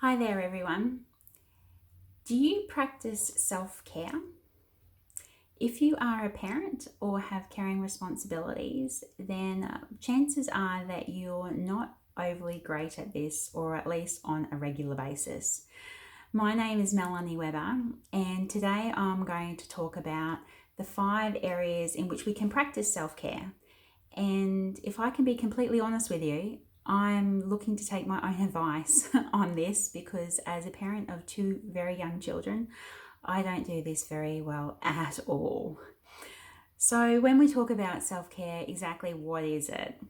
Hi there, everyone. Do you practice self-care? If you are a parent or have caring responsibilities, then chances are that you're not overly great at this, or at least on a regular basis. My name is Melanie Weber, and today I'm going to talk about the 5 areas in which we can practice self-care. And if I can be completely honest with you, I'm looking to take my own advice on this because as a parent of 2 very young children, I don't do this very well at all. So when we talk about self-care, exactly what is it?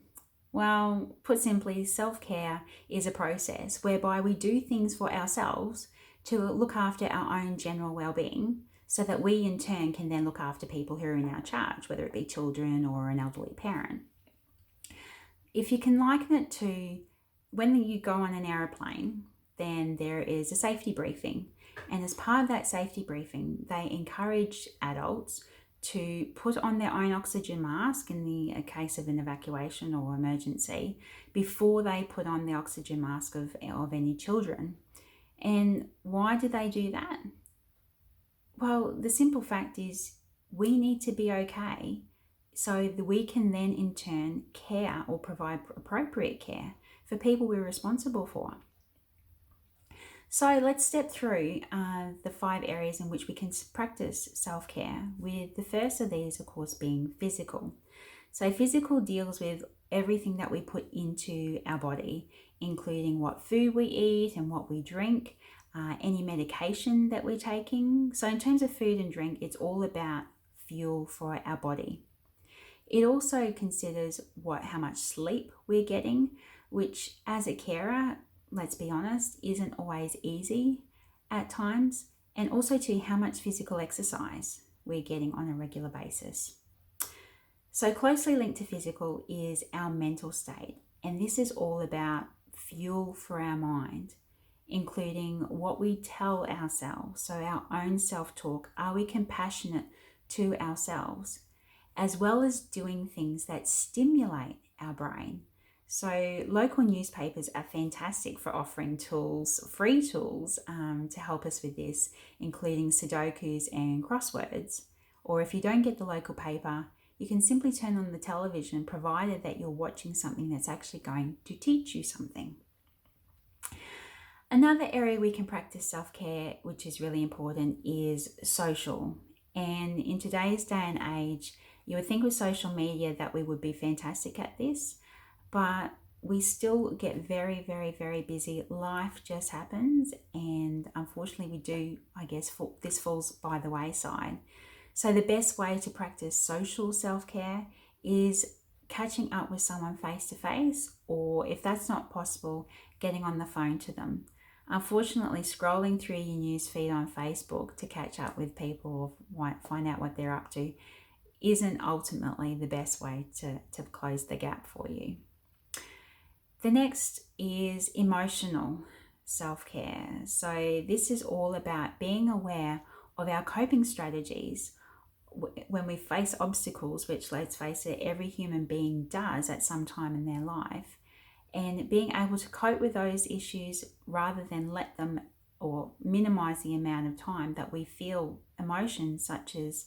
Well, put simply, self-care is a process whereby we do things for ourselves to look after our own general well-being so that we in turn can then look after people who are in our charge, whether it be children or an elderly parent. If you can liken it to when you go on an aeroplane, then there is a safety briefing. And as part of that safety briefing, they encourage adults to put on their own oxygen mask in the case of an evacuation or emergency before they put on the oxygen mask of any children. And why do they do that? Well, the simple fact is we need to be okay so that we can then in turn care or provide appropriate care for people we're responsible for. So let's step through the 5 areas in which we can practice self-care, with the first of these, of course, being physical. So physical deals with everything that we put into our body, including what food we eat and what we drink, any medication that we're taking. So in terms of food and drink, it's all about fuel for our body. It also considers how much sleep we're getting, which as a carer, let's be honest, isn't always easy at times, and also to how much physical exercise we're getting on a regular basis. So closely linked to physical is our mental state, and this is all about fuel for our mind, including what we tell ourselves, so our own self-talk. Are we compassionate to ourselves? As well as doing things that stimulate our brain. So local newspapers are fantastic for offering tools, free tools, to help us with this, including Sudokus and crosswords. Or if you don't get the local paper, you can simply turn on the television, provided that you're watching something that's actually going to teach you something. Another area we can practice self-care, which is really important, is social. And in today's day and age, you would think with social media that we would be fantastic at this, but we still get very, very, very busy. Life just happens, and unfortunately we do, this falls by the wayside. So the best way to practice social self-care is catching up with someone face to face, or if that's not possible, getting on the phone to them. Unfortunately, scrolling through your news feed on Facebook to catch up with people or find out what they're up to isn't ultimately the best way to close the gap for you. The next is emotional self-care. So this is all about being aware of our coping strategies when we face obstacles, which, let's face it, every human being does at some time in their life, and being able to cope with those issues rather than let them or minimize the amount of time that we feel emotions such as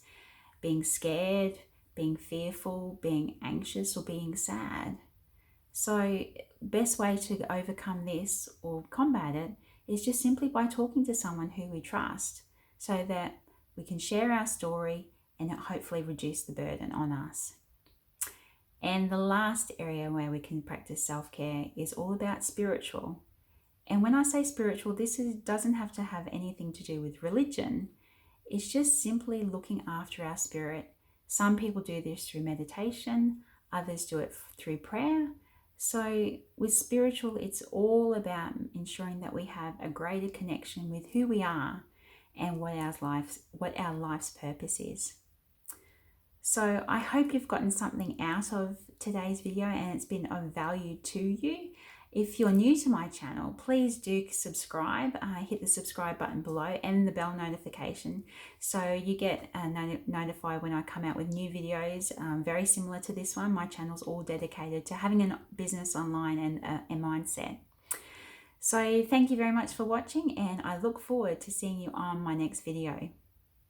being scared, being fearful, being anxious, or being sad. So best way to overcome this or combat it is just simply by talking to someone who we trust, so that we can share our story and hopefully reduce the burden on us. And the last area where we can practice self-care is all about spiritual. And when I say spiritual, doesn't have to have anything to do with religion. It's just simply looking after our spirit. Some people do this through meditation, others do it through prayer. So with spiritual, it's all about ensuring that we have a greater connection with who we are and what our life's purpose is. So I hope you've gotten something out of today's video and it's been of value to you. If you're new to my channel, please do subscribe. Hit the subscribe button below and the bell notification so you get notified when I come out with new videos very similar to this one. My channel's all dedicated to having a business online and a mindset. So thank you very much for watching, and I look forward to seeing you on my next video.